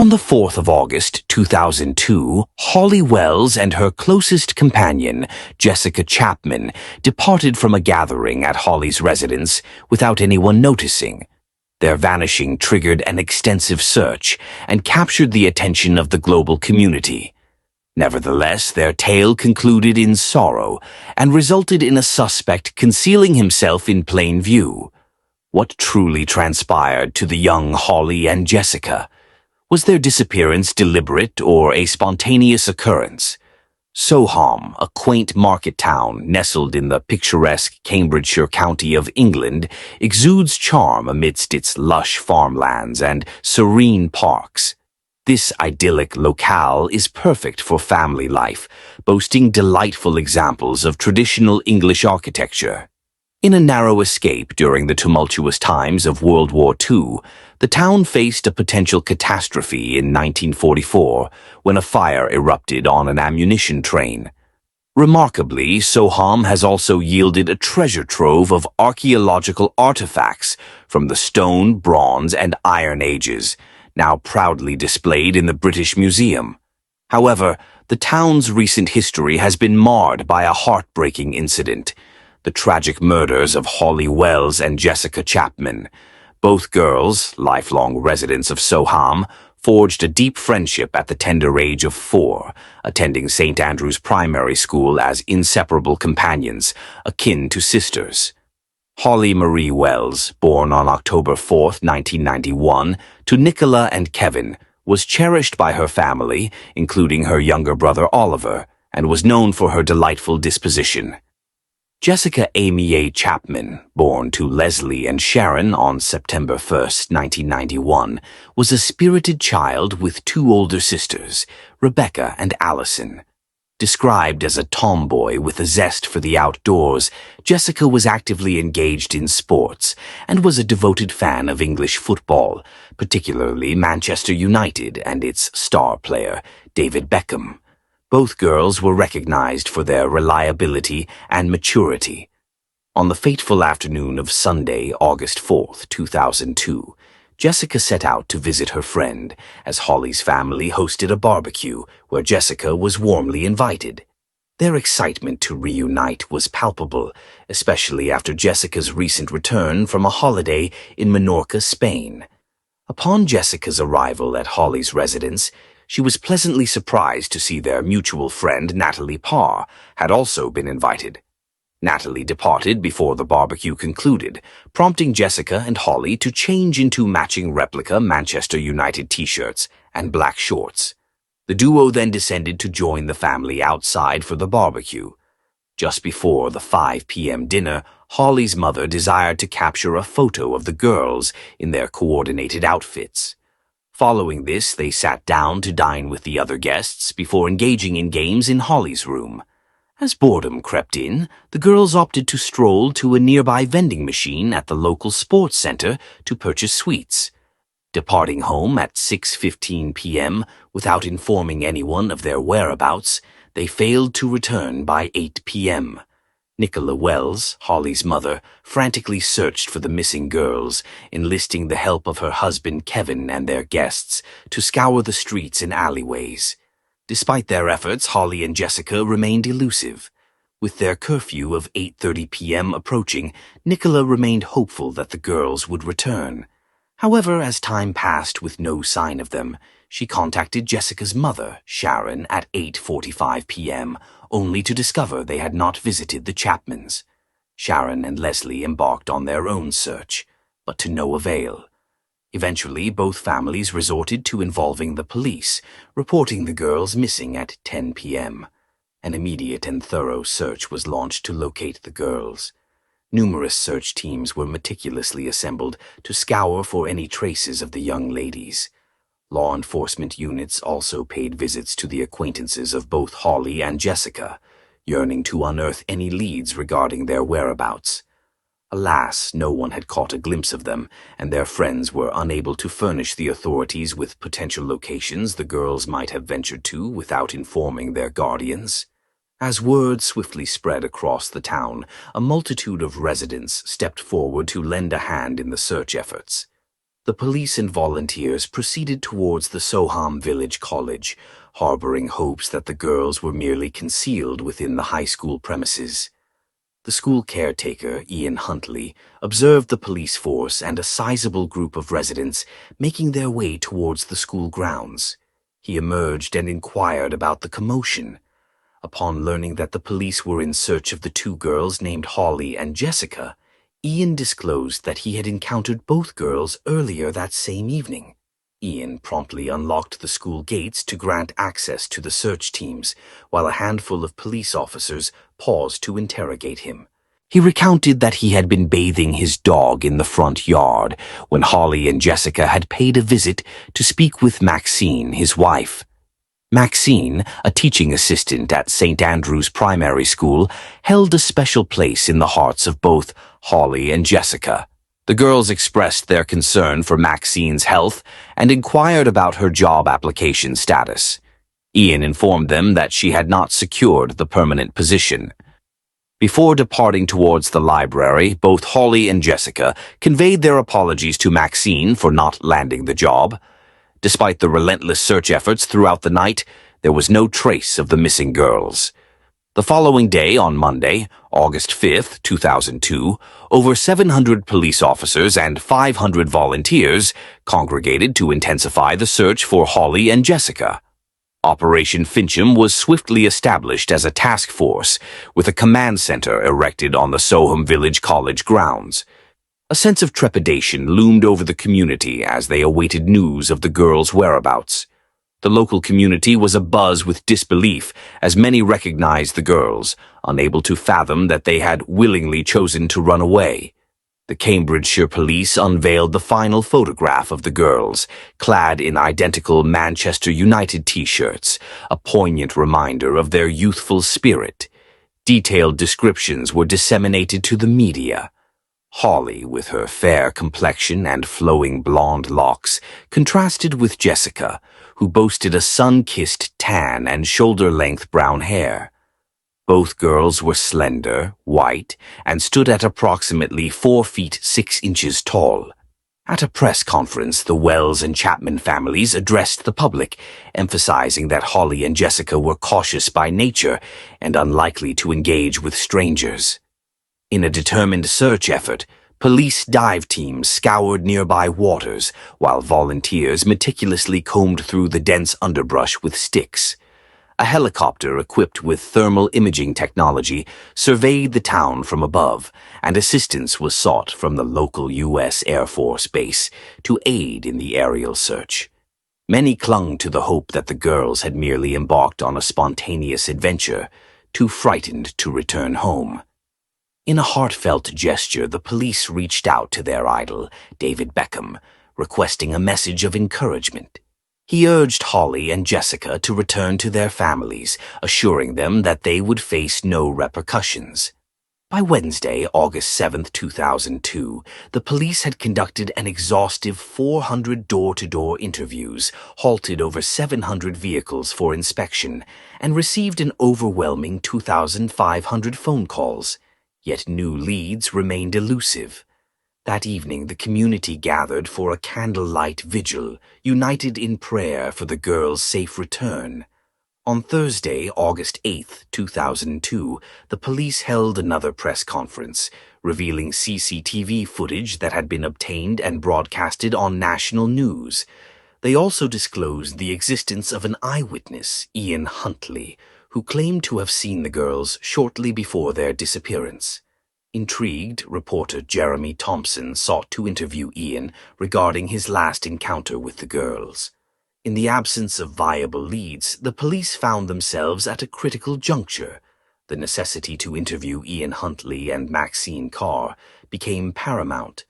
On the 4th of August 2002, Holly Wells and her closest companion, Jessica Chapman, departed from a gathering at Holly's residence without anyone noticing. Their vanishing triggered an extensive search and captured the attention of the global community. Nevertheless, their tale concluded in sorrow and resulted in a suspect concealing himself in plain view. What truly transpired to the young Holly and Jessica? Was their disappearance deliberate or a spontaneous occurrence? Soham, a quaint market town nestled in the picturesque Cambridgeshire county of England, exudes charm amidst its lush farmlands and serene parks. This idyllic locale is perfect for family life, boasting delightful examples of traditional English architecture. In a narrow escape during the tumultuous times of World War II, the town faced a potential catastrophe in 1944 when a fire erupted on an ammunition train. Remarkably, Soham has also yielded a treasure trove of archaeological artifacts from the Stone, Bronze, and Iron Ages, now proudly displayed in the British Museum. However, the town's recent history has been marred by a heartbreaking incident: the tragic murders of Holly Wells and Jessica Chapman. Both girls, lifelong residents of Soham, forged a deep friendship at the tender age of 4, attending St. Andrew's Primary School as inseparable companions, akin to sisters. Holly Marie Wells, born on October 4, 1991, to Nicola and Kevin, was cherished by her family, including her younger brother Oliver, and was known for her delightful disposition. Jessica Amy A. Chapman, born to Leslie and Sharon on September 1, 1991, was a spirited child with 2 older sisters, Rebecca and Allison. Described as a tomboy with a zest for the outdoors, Jessica was actively engaged in sports and was a devoted fan of English football, particularly Manchester United and its star player, David Beckham. Both girls were recognized for their reliability and maturity. On the fateful afternoon of Sunday, August 4, 2002, Jessica set out to visit her friend, as Holly's family hosted a barbecue where Jessica was warmly invited. Their excitement to reunite was palpable, especially after Jessica's recent return from a holiday in Menorca, Spain. Upon Jessica's arrival at Holly's residence, she was pleasantly surprised to see their mutual friend Natalie Parr had also been invited. Natalie departed before the barbecue concluded, prompting Jessica and Holly to change into matching replica Manchester United t-shirts and black shorts. The duo then descended to join the family outside for the barbecue. Just before the 5 p.m. dinner, Holly's mother desired to capture a photo of the girls in their coordinated outfits. Following this, they sat down to dine with the other guests before engaging in games in Holly's room. As boredom crept in, the girls opted to stroll to a nearby vending machine at the local sports center to purchase sweets. Departing home at 6:15 p.m. without informing anyone of their whereabouts, they failed to return by 8 p.m. Nicola Wells, Holly's mother, frantically searched for the missing girls, enlisting the help of her husband Kevin and their guests to scour the streets and alleyways. Despite their efforts, Holly and Jessica remained elusive. With their curfew of 8:30 p.m. approaching, Nicola remained hopeful that the girls would return. However, as time passed with no sign of them, she contacted Jessica's mother, Sharon, at 8:45 p.m., only to discover they had not visited the Chapmans. Sharon and Leslie embarked on their own search, but to no avail. Eventually, both families resorted to involving the police, reporting the girls missing at 10 p.m. An immediate and thorough search was launched to locate the girls. Numerous search teams were meticulously assembled to scour for any traces of the young ladies. Law enforcement units also paid visits to the acquaintances of both Holly and Jessica, yearning to unearth any leads regarding their whereabouts. Alas, no one had caught a glimpse of them, and their friends were unable to furnish the authorities with potential locations the girls might have ventured to without informing their guardians. As word swiftly spread across the town, a multitude of residents stepped forward to lend a hand in the search efforts. The police and volunteers proceeded towards the Soham village college, harboring hopes that the girls were merely concealed within the high school premises. The school caretaker, Ian Huntley, observed the police force and a sizable group of residents making their way towards the school grounds. He emerged and inquired about the commotion. Upon learning that the police were in search of the two girls named Holly and Jessica, Ian disclosed that he had encountered both girls earlier that same evening. Ian promptly unlocked the school gates to grant access to the search teams, while a handful of police officers paused to interrogate him. He recounted that he had been bathing his dog in the front yard when Holly and Jessica had paid a visit to speak with Maxine, his wife. Maxine, a teaching assistant at St. Andrew's Primary School, held a special place in the hearts of both Holly and Jessica. The girls expressed their concern for Maxine's health and inquired about her job application status. Ian informed them that she had not secured the permanent position. Before departing towards the library, both Holly and Jessica conveyed their apologies to Maxine for not landing the job. Despite the relentless search efforts throughout the night, there was no trace of the missing girls. The following day, on Monday, August 5, 2002, over 700 police officers and 500 volunteers congregated to intensify the search for Holly and Jessica. Operation Fincham was swiftly established as a task force, with a command center erected on the Soham Village College grounds. A sense of trepidation loomed over the community as they awaited news of the girls' whereabouts. The local community was abuzz with disbelief as many recognized the girls, unable to fathom that they had willingly chosen to run away. The Cambridgeshire police unveiled the final photograph of the girls, clad in identical Manchester United t-shirts, a poignant reminder of their youthful spirit. Detailed descriptions were disseminated to the media. Holly, with her fair complexion and flowing blonde locks, contrasted with Jessica, who boasted a sun-kissed tan and shoulder-length brown hair. Both girls were slender, white, and stood at approximately 4 feet 6 inches tall. At a press conference, the Wells and Chapman families addressed the public, emphasizing that Holly and Jessica were cautious by nature and unlikely to engage with strangers. In a determined search effort, police dive teams scoured nearby waters, while volunteers meticulously combed through the dense underbrush with sticks. A helicopter equipped with thermal imaging technology surveyed the town from above, and assistance was sought from the local U.S. Air Force base to aid in the aerial search. Many clung to the hope that the girls had merely embarked on a spontaneous adventure, too frightened to return home. In a heartfelt gesture, the police reached out to their idol, David Beckham, requesting a message of encouragement. He urged Holly and Jessica to return to their families, assuring them that they would face no repercussions. By Wednesday, August 7, 2002, the police had conducted an exhaustive 400 door-to-door interviews, halted over 700 vehicles for inspection, and received an overwhelming 2,500 phone calls. Yet new leads remained elusive. That evening, the community gathered for a candlelight vigil, united in prayer for the girls' safe return. On Thursday, August 8, 2002, the police held another press conference, revealing CCTV footage that had been obtained and broadcasted on national news. They also disclosed the existence of an eyewitness, Ian Huntley, who claimed to have seen the girls shortly before their disappearance. Intrigued, reporter Jeremy Thompson sought to interview Ian regarding his last encounter with the girls. In the absence of viable leads, the police found themselves at a critical juncture. The necessity to interview Ian Huntley and Maxine Carr became paramount.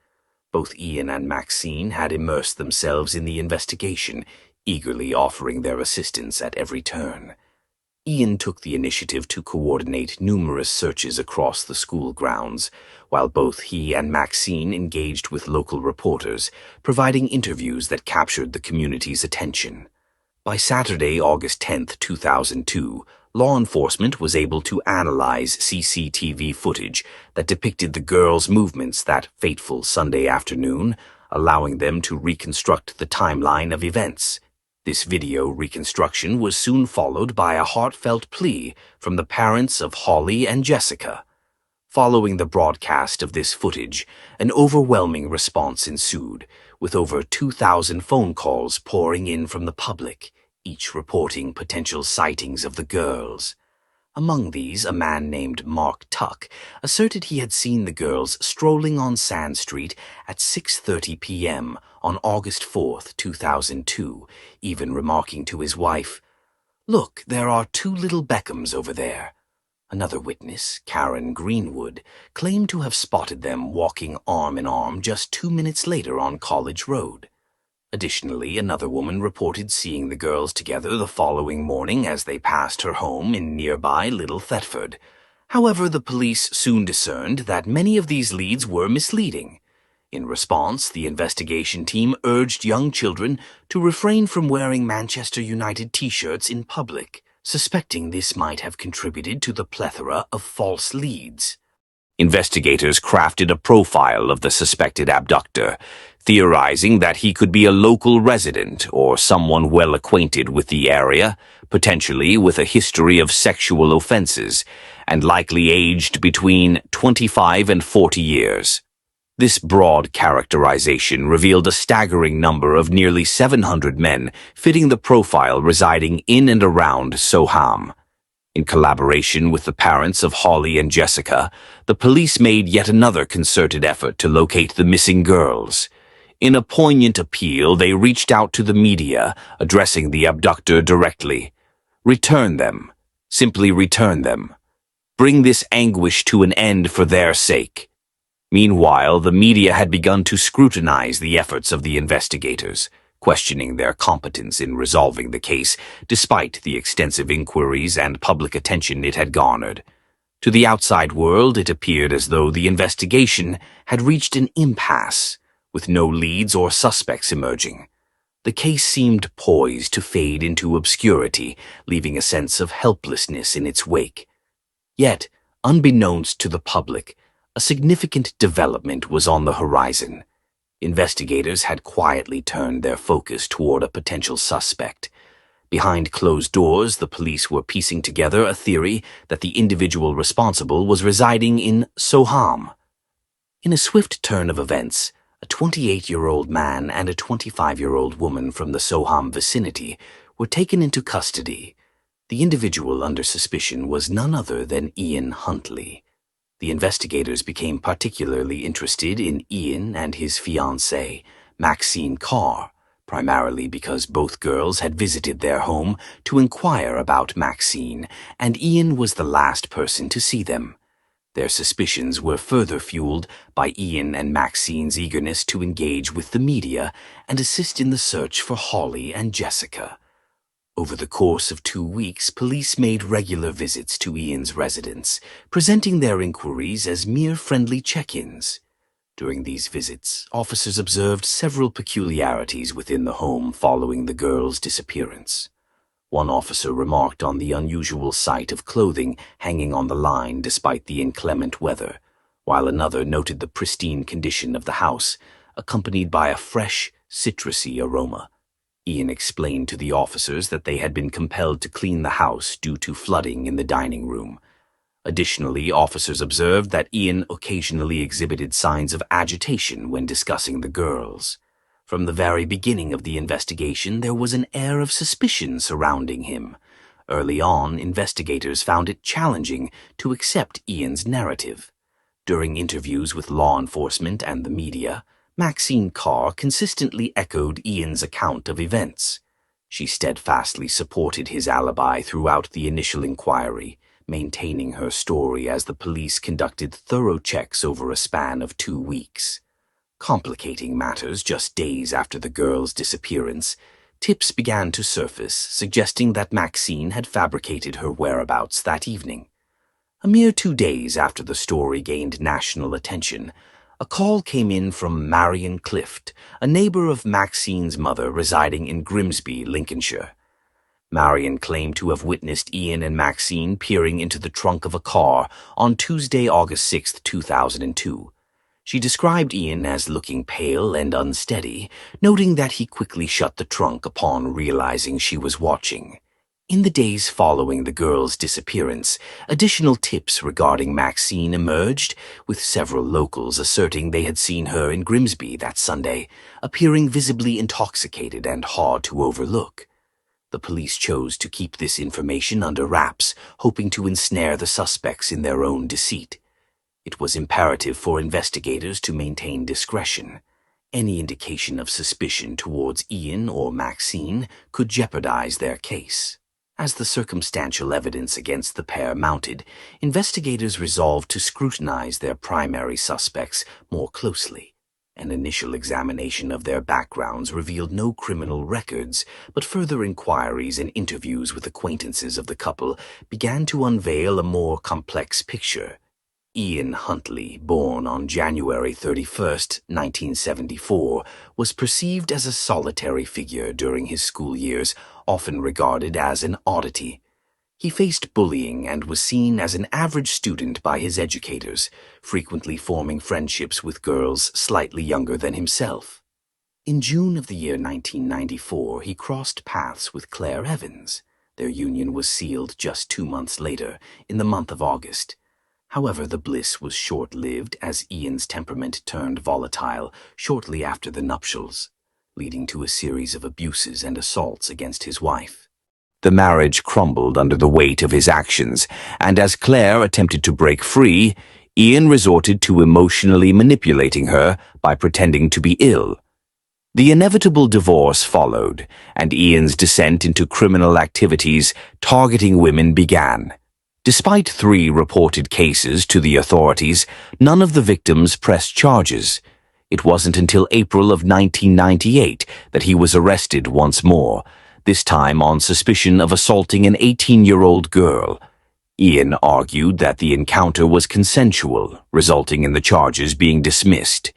Both Ian and Maxine had immersed themselves in the investigation, eagerly offering their assistance at every turn. Ian took the initiative to coordinate numerous searches across the school grounds, while both he and Maxine engaged with local reporters, providing interviews that captured the community's attention. By Saturday, August 10, 2002, law enforcement was able to analyze CCTV footage that depicted the girls' movements that fateful Sunday afternoon, allowing them to reconstruct the timeline of events. This video reconstruction was soon followed by a heartfelt plea from the parents of Holly and Jessica. Following the broadcast of this footage, an overwhelming response ensued, with over 2,000 phone calls pouring in from the public, each reporting potential sightings of the girls. Among these, a man named Mark Tuck asserted he had seen the girls strolling on Sand Street at 6:30 p.m. on August 4, 2002, even remarking to his wife, "Look, there are two little Beckhams over there." Another witness, Karen Greenwood, claimed to have spotted them walking arm in arm just 2 minutes later on College Road. Additionally, another woman reported seeing the girls together the following morning as they passed her home in nearby Little Thetford. However, the police soon discerned that many of these leads were misleading. In response, the investigation team urged young children to refrain from wearing Manchester United t-shirts in public, suspecting this might have contributed to the plethora of false leads. Investigators crafted a profile of the suspected abductor, theorizing that he could be a local resident or someone well acquainted with the area, potentially with a history of sexual offenses, and likely aged between 25 and 40 years. This broad characterization revealed a staggering number of nearly 700 men fitting the profile residing in and around Soham. In collaboration with the parents of Holly and Jessica, the police made yet another concerted effort to locate the missing girls. In a poignant appeal, they reached out to the media, addressing the abductor directly. "Return them. Simply return them. Bring this anguish to an end for their sake." Meanwhile, the media had begun to scrutinize the efforts of the investigators, questioning their competence in resolving the case, despite the extensive inquiries and public attention it had garnered. To the outside world, it appeared as though the investigation had reached an impasse, with no leads or suspects emerging. The case seemed poised to fade into obscurity, leaving a sense of helplessness in its wake. Yet, unbeknownst to the public, a significant development was on the horizon. Investigators had quietly turned their focus toward a potential suspect. Behind closed doors, the police were piecing together a theory that the individual responsible was residing in Soham. In a swift turn of events, a 28-year-old man and a 25-year-old woman from the Soham vicinity were taken into custody. The individual under suspicion was none other than Ian Huntley. The investigators became particularly interested in Ian and his fiancée, Maxine Carr, primarily because both girls had visited their home to inquire about Maxine, and Ian was the last person to see them. Their suspicions were further fueled by Ian and Maxine's eagerness to engage with the media and assist in the search for Holly and Jessica. Over the course of 2 weeks, police made regular visits to Ian's residence, presenting their inquiries as mere friendly check-ins. During these visits, officers observed several peculiarities within the home following the girls' disappearance. One officer remarked on the unusual sight of clothing hanging on the line despite the inclement weather, while another noted the pristine condition of the house, accompanied by a fresh, citrusy aroma. Ian explained to the officers that they had been compelled to clean the house due to flooding in the dining room. Additionally, officers observed that Ian occasionally exhibited signs of agitation when discussing the girls. From the very beginning of the investigation, there was an air of suspicion surrounding him. Early on, investigators found it challenging to accept Ian's narrative. During interviews with law enforcement and the media, Maxine Carr consistently echoed Ian's account of events. She steadfastly supported his alibi throughout the initial inquiry, maintaining her story as the police conducted thorough checks over a span of 2 weeks. Complicating matters just days after the girls' disappearance, tips began to surface suggesting that Maxine had fabricated her whereabouts that evening. A mere 2 days after the story gained national attention, a call came in from Marion Clift, a neighbor of Maxine's mother residing in Grimsby, Lincolnshire. Marion claimed to have witnessed Ian and Maxine peering into the trunk of a car on Tuesday, August 6, 2002. She described Ian as looking pale and unsteady, noting that he quickly shut the trunk upon realizing she was watching. In the days following the girl's disappearance, additional tips regarding Maxine emerged, with several locals asserting they had seen her in Grimsby that Sunday, appearing visibly intoxicated and hard to overlook. The police chose to keep this information under wraps, hoping to ensnare the suspects in their own deceit. It was imperative for investigators to maintain discretion. Any indication of suspicion towards Ian or Maxine could jeopardize their case. As the circumstantial evidence against the pair mounted, investigators resolved to scrutinize their primary suspects more closely. An initial examination of their backgrounds revealed no criminal records, but further inquiries and interviews with acquaintances of the couple began to unveil a more complex picture. Ian Huntley, born on January 31, 1974, was perceived as a solitary figure during his school years, often regarded as an oddity. He faced bullying and was seen as an average student by his educators, frequently forming friendships with girls slightly younger than himself. In June of the year 1994, he crossed paths with Claire Evans. Their union was sealed just 2 months later, in the month of August. However, the bliss was short-lived as Ian's temperament turned volatile shortly after the nuptials, leading to a series of abuses and assaults against his wife. The marriage crumbled under the weight of his actions, and as Claire attempted to break free, Ian resorted to emotionally manipulating her by pretending to be ill. The inevitable divorce followed, and Ian's descent into criminal activities targeting women began. Despite 3 reported cases to the authorities, none of the victims pressed charges. It wasn't until April of 1998 that he was arrested once more, this time on suspicion of assaulting an 18-year-old girl. Ian argued that the encounter was consensual, resulting in the charges being dismissed.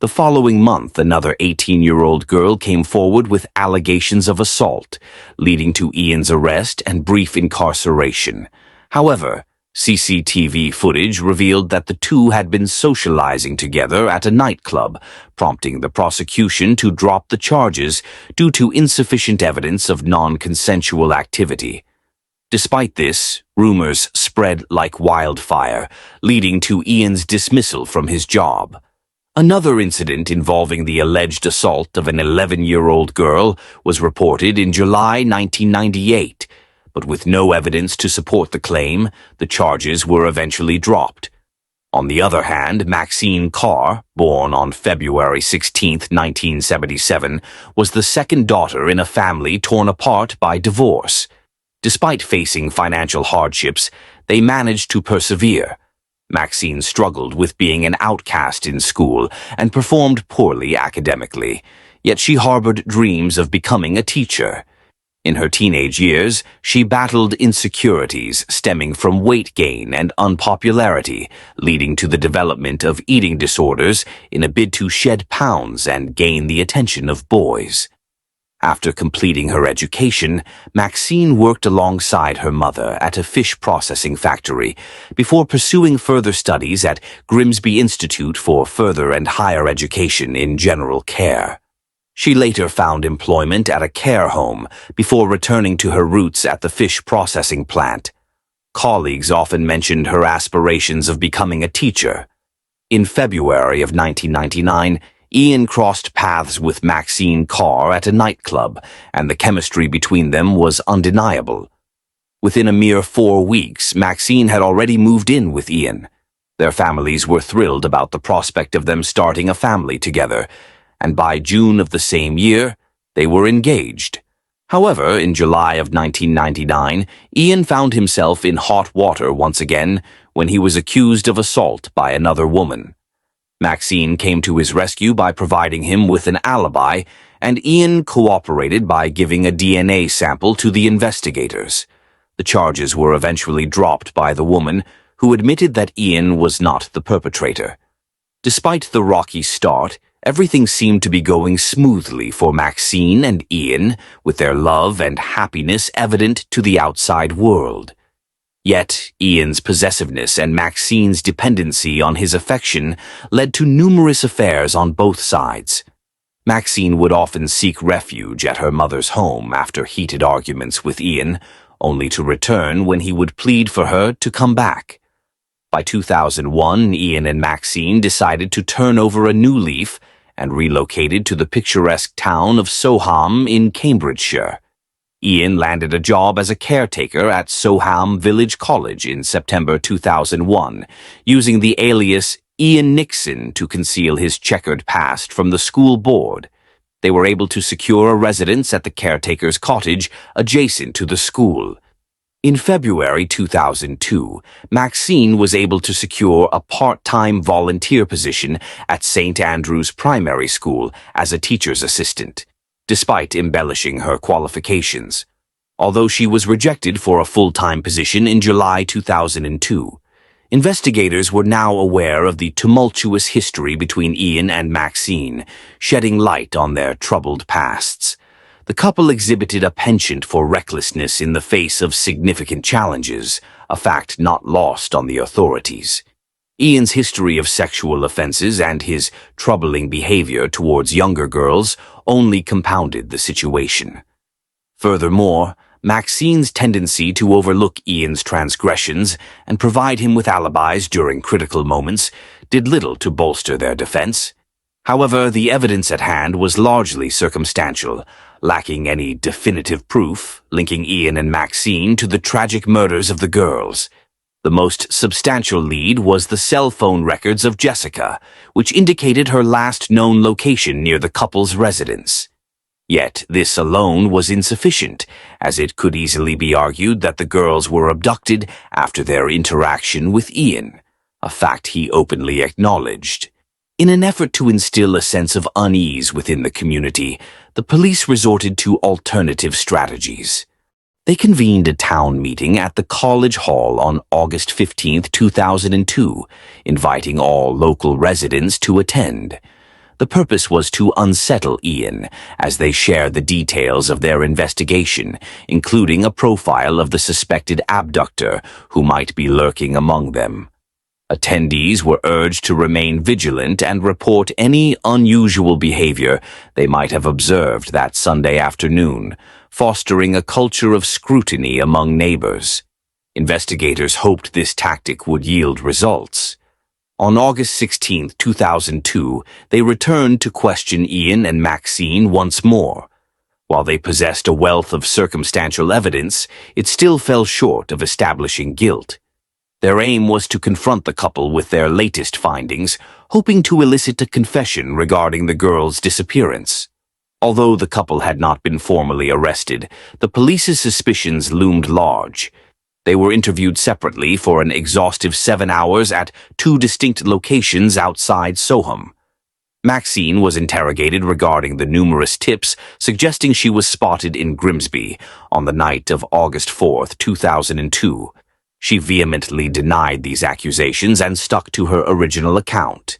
The following month, another 18-year-old girl came forward with allegations of assault, leading to Ian's arrest and brief incarceration. However, CCTV footage revealed that the two had been socializing together at a nightclub, prompting the prosecution to drop the charges due to insufficient evidence of non-consensual activity. Despite this, rumors spread like wildfire, leading to Ian's dismissal from his job. Another incident involving the alleged assault of an 11-year-old girl was reported in July 1998, but with no evidence to support the claim, the charges were eventually dropped. On the other hand, Maxine Carr, born on February 16, 1977, was the second daughter in a family torn apart by divorce. Despite facing financial hardships, they managed to persevere. Maxine struggled with being an outcast in school and performed poorly academically, yet she harbored dreams of becoming a teacher. In her teenage years, she battled insecurities stemming from weight gain and unpopularity, leading to the development of eating disorders in a bid to shed pounds and gain the attention of boys. After completing her education, Maxine worked alongside her mother at a fish processing factory before pursuing further studies at Grimsby Institute for Further and Higher Education in General Care. She later found employment at a care home before returning to her roots at the fish processing plant. Colleagues often mentioned her aspirations of becoming a teacher. In February of 1999, Ian crossed paths with Maxine Carr at a nightclub, and the chemistry between them was undeniable. Within a mere 4 weeks, Maxine had already moved in with Ian. Their families were thrilled about the prospect of them starting a family together, and by June of the same year, they were engaged. However, in July of 1999, Ian found himself in hot water once again when he was accused of assault by another woman. Maxine came to his rescue by providing him with an alibi, and Ian cooperated by giving a DNA sample to the investigators. The charges were eventually dropped by the woman, who admitted that Ian was not the perpetrator. Despite the rocky start, everything seemed to be going smoothly for Maxine and Ian, with their love and happiness evident to the outside world. Yet, Ian's possessiveness and Maxine's dependency on his affection led to numerous affairs on both sides. Maxine would often seek refuge at her mother's home after heated arguments with Ian, only to return when he would plead for her to come back. By 2001, Ian and Maxine decided to turn over a new leaf and relocated to the picturesque town of Soham in Cambridgeshire. Ian landed a job as a caretaker at Soham Village College in September 2001, using the alias Ian Nixon to conceal his checkered past from the school board. They were able to secure a residence at the caretaker's cottage adjacent to the school. In February 2002, Maxine was able to secure a part-time volunteer position at St. Andrew's Primary School as a teacher's assistant, despite embellishing her qualifications. Although she was rejected for a full-time position in July 2002, investigators were now aware of the tumultuous history between Ian and Maxine, shedding light on their troubled pasts. The couple exhibited a penchant for recklessness in the face of significant challenges, a fact not lost on the authorities. Ian's history of sexual offenses and his troubling behavior towards younger girls only compounded the situation. Furthermore, Maxine's tendency to overlook Ian's transgressions and provide him with alibis during critical moments did little to bolster their defense. However, the evidence at hand was largely circumstantial, lacking any definitive proof linking Ian and Maxine to the tragic murders of the girls. The most substantial lead was the cell phone records of Jessica, which indicated her last known location near the couple's residence. Yet this alone was insufficient, as it could easily be argued that the girls were abducted after their interaction with Ian, a fact he openly acknowledged. In an effort to instill a sense of unease within the community, the police resorted to alternative strategies. They convened a town meeting at the College Hall on August 15, 2002, inviting all local residents to attend. The purpose was to unsettle Ian as they shared the details of their investigation, including a profile of the suspected abductor who might be lurking among them. Attendees were urged to remain vigilant and report any unusual behavior they might have observed that Sunday afternoon, fostering a culture of scrutiny among neighbors. Investigators hoped this tactic would yield results. On August 16, 2002, they returned to question Ian and Maxine once more. While they possessed a wealth of circumstantial evidence, it still fell short of establishing guilt. Their aim was to confront the couple with their latest findings, hoping to elicit a confession regarding the girls' disappearance. Although the couple had not been formally arrested, the police's suspicions loomed large. They were interviewed separately for an exhaustive 7 hours at 2 distinct locations outside Soham. Maxine was interrogated regarding the numerous tips suggesting she was spotted in Grimsby on the night of August 4, 2002. She vehemently denied these accusations and stuck to her original account.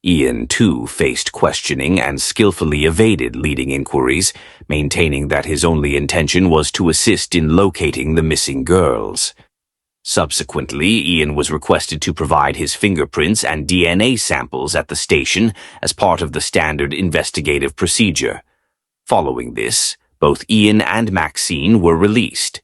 Ian, too, faced questioning and skillfully evaded leading inquiries, maintaining that his only intention was to assist in locating the missing girls. Subsequently, Ian was requested to provide his fingerprints and DNA samples at the station as part of the standard investigative procedure. Following this, both Ian and Maxine were released.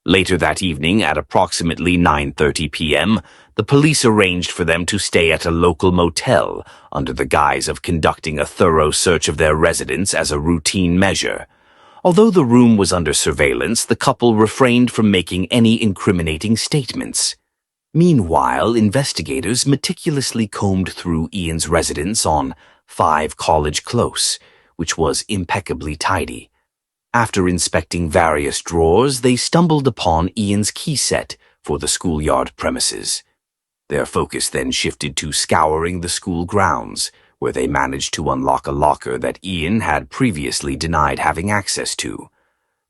Later that evening, at approximately 9:30 p.m., the police arranged for them to stay at a local motel under the guise of conducting a thorough search of their residence as a routine measure. Although the room was under surveillance, the couple refrained from making any incriminating statements. Meanwhile, investigators meticulously combed through Ian's residence on 5 College Close, which was impeccably tidy. After inspecting various drawers, they stumbled upon Ian's key set for the schoolyard premises. Their focus then shifted to scouring the school grounds, where they managed to unlock a locker that Ian had previously denied having access to.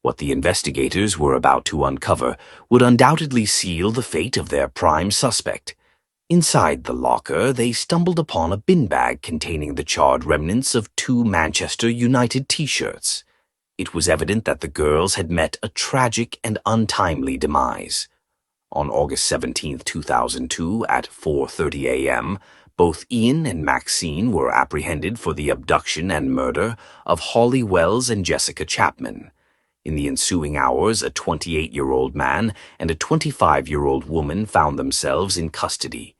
What the investigators were about to uncover would undoubtedly seal the fate of their prime suspect. Inside the locker, they stumbled upon a bin bag containing the charred remnants of 2 Manchester United t-shirts. It was evident that the girls had met a tragic and untimely demise. On August 17, 2002, at 4:30 a.m., both Ian and Maxine were apprehended for the abduction and murder of Holly Wells and Jessica Chapman. In the ensuing hours, a 28-year-old man and a 25-year-old woman found themselves in custody.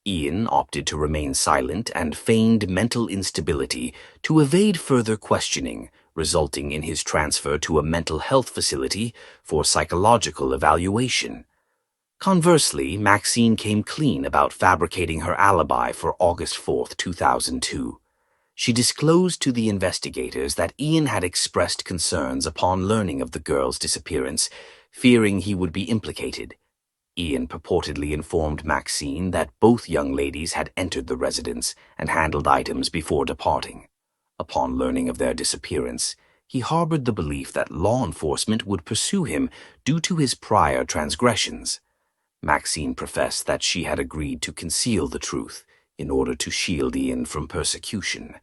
Ian opted to remain silent and feigned mental instability to evade further questioning, resulting in his transfer to a mental health facility for psychological evaluation. Conversely, Maxine came clean about fabricating her alibi for August 4, 2002. She disclosed to the investigators that Ian had expressed concerns upon learning of the girl's disappearance, fearing he would be implicated. Ian purportedly informed Maxine that both young ladies had entered the residence and handled items before departing. Upon learning of their disappearance, he harbored the belief that law enforcement would pursue him due to his prior transgressions. Maxine professed that she had agreed to conceal the truth in order to shield Ian from persecution.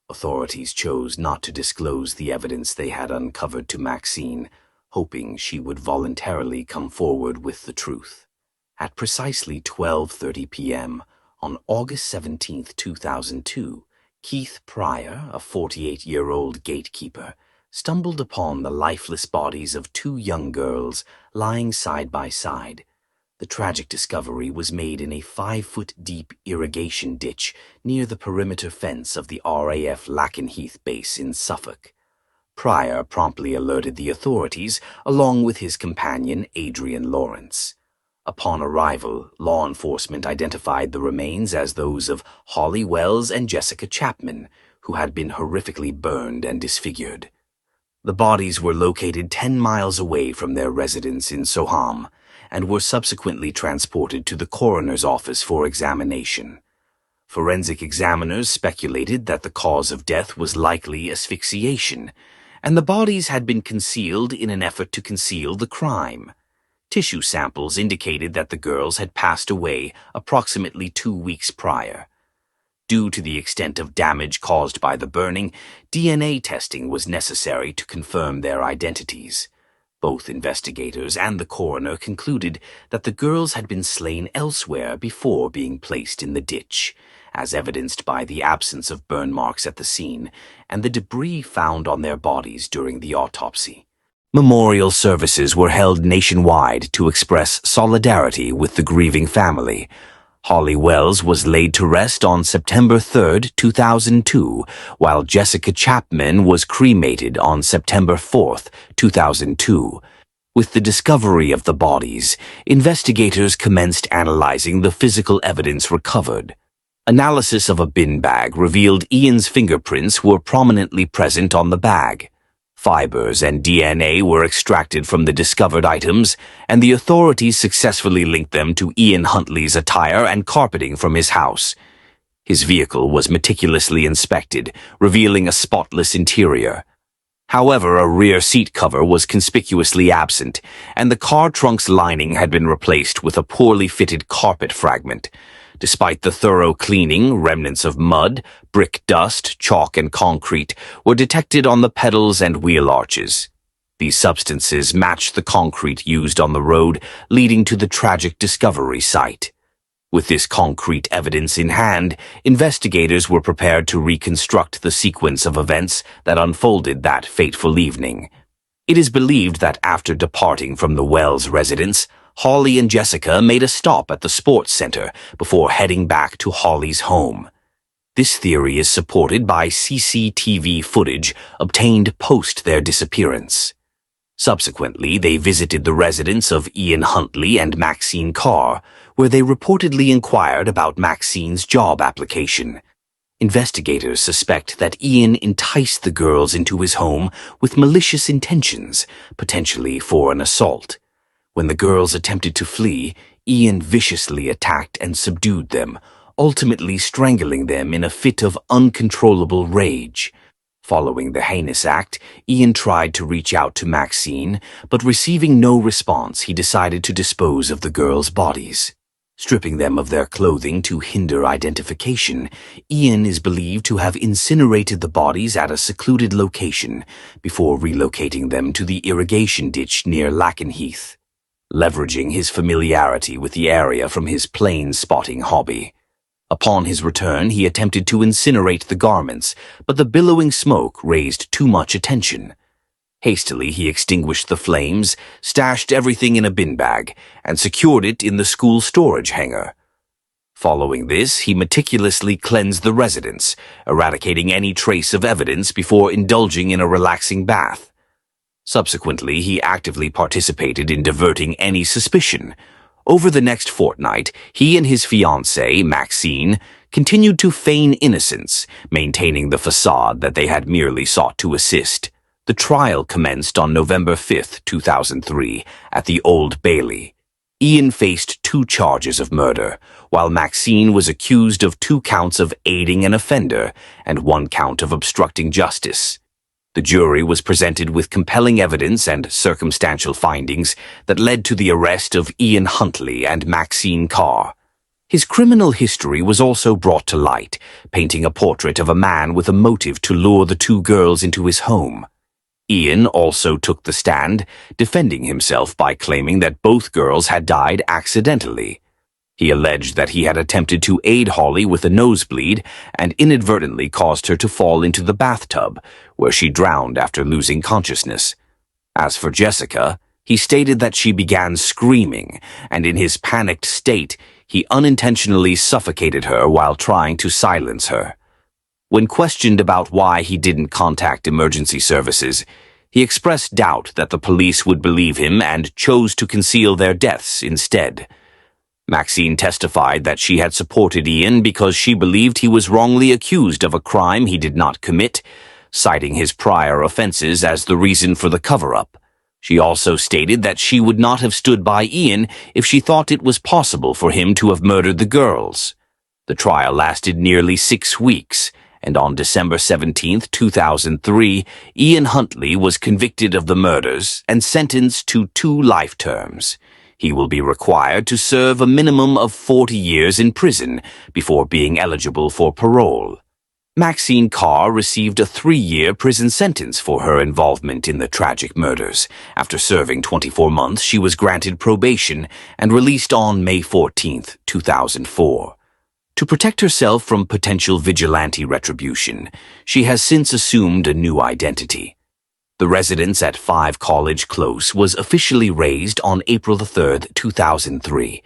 Authorities chose not to disclose the evidence they had uncovered to Maxine, hoping she would voluntarily come forward with the truth. At precisely 12:30 p.m. on August 17, 2002, Keith Pryor, a 48-year-old gatekeeper, stumbled upon the lifeless bodies of two young girls lying side by side. The tragic discovery was made in a 5-foot-deep irrigation ditch near the perimeter fence of the RAF Lakenheath base in Suffolk. Pryor promptly alerted the authorities, along with his companion Adrian Lawrence. Upon arrival, law enforcement identified the remains as those of Holly Wells and Jessica Chapman, who had been horrifically burned and disfigured. The bodies were located 10 miles away from their residence in Soham, and were subsequently transported to the coroner's office for examination. Forensic examiners speculated that the cause of death was likely asphyxiation, and the bodies had been concealed in an effort to conceal the crime. Tissue samples indicated that the girls had passed away approximately 2 weeks prior. Due to the extent of damage caused by the burning, DNA testing was necessary to confirm their identities. Both investigators and the coroner concluded that the girls had been slain elsewhere before being placed in the ditch, as evidenced by the absence of burn marks at the scene and the debris found on their bodies during the autopsy. Memorial services were held nationwide to express solidarity with the grieving family. Holly Wells was laid to rest on September 3, 2002, while Jessica Chapman was cremated on September 4, 2002. With the discovery of the bodies, investigators commenced analyzing the physical evidence recovered. Analysis of a bin bag revealed Ian's fingerprints were prominently present on the bag. Fibers and DNA were extracted from the discovered items, and the authorities successfully linked them to Ian Huntley's attire and carpeting from his house. His vehicle was meticulously inspected, revealing a spotless interior. However, a rear seat cover was conspicuously absent, and the car trunk's lining had been replaced with a poorly fitted carpet fragment. Despite the thorough cleaning, remnants of mud, brick dust, chalk, and concrete were detected on the pedals and wheel arches. These substances matched the concrete used on the road, leading to the tragic discovery site. With this concrete evidence in hand, investigators were prepared to reconstruct the sequence of events that unfolded that fateful evening. It is believed that after departing from the Wells residence, Holly and Jessica made a stop at the sports center before heading back to Holly's home. This theory is supported by CCTV footage obtained post their disappearance. Subsequently, they visited the residence of Ian Huntley and Maxine Carr, where they reportedly inquired about Maxine's job application. Investigators suspect that Ian enticed the girls into his home with malicious intentions, potentially for an assault. When the girls attempted to flee, Ian viciously attacked and subdued them, ultimately strangling them in a fit of uncontrollable rage. Following the heinous act, Ian tried to reach out to Maxine, but receiving no response, he decided to dispose of the girls' bodies. Stripping them of their clothing to hinder identification, Ian is believed to have incinerated the bodies at a secluded location before relocating them to the irrigation ditch near Lakenheath. leveraging his familiarity with the area from his plane-spotting hobby. Upon his return, he attempted to incinerate the garments, but the billowing smoke raised too much attention. Hastily, he extinguished the flames, stashed everything in a bin bag, and secured it in the school storage hangar. Following this, he meticulously cleansed the residence, eradicating any trace of evidence before indulging in a relaxing bath. Subsequently, he actively participated in diverting any suspicion. Over the next fortnight, he and his fiancée, Maxine, continued to feign innocence, maintaining the facade that they had merely sought to assist. The trial commenced on November 5, 2003, at the Old Bailey. Ian faced 2 charges of murder, while Maxine was accused of 2 counts of aiding an offender and 1 count of obstructing justice. The jury was presented with compelling evidence and circumstantial findings that led to the arrest of Ian Huntley and Maxine Carr. His criminal history was also brought to light, painting a portrait of a man with a motive to lure the 2 girls into his home. Ian also took the stand, defending himself by claiming that both girls had died accidentally. He alleged that he had attempted to aid Holly with a nosebleed and inadvertently caused her to fall into the bathtub, where she drowned after losing consciousness. As for Jessica, he stated that she began screaming, and in his panicked state, he unintentionally suffocated her while trying to silence her. When questioned about why he didn't contact emergency services, he expressed doubt that the police would believe him and chose to conceal their deaths instead. Maxine testified that she had supported Ian because she believed he was wrongly accused of a crime he did not commit, citing his prior offenses as the reason for the cover-up. She also stated that she would not have stood by Ian if she thought it was possible for him to have murdered the girls. The trial lasted nearly 6 weeks, and on December 17, 2003, Ian Huntley was convicted of the murders and sentenced to 2 life terms. He will be required to serve a minimum of 40 years in prison before being eligible for parole. Maxine Carr received a 3-year prison sentence for her involvement in the tragic murders. After serving 24 months, she was granted probation and released on May 14, 2004. To protect herself from potential vigilante retribution, she has since assumed a new identity. The residence at 5 College Close was officially razed on April 3, 2003.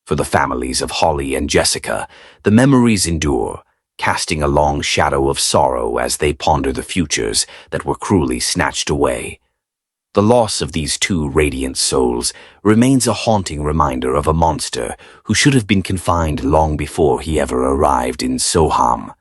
For the families of Holly and Jessica, the memories endure, casting a long shadow of sorrow as they ponder the futures that were cruelly snatched away. The loss of these 2 radiant souls remains a haunting reminder of a monster who should have been confined long before he ever arrived in Soham.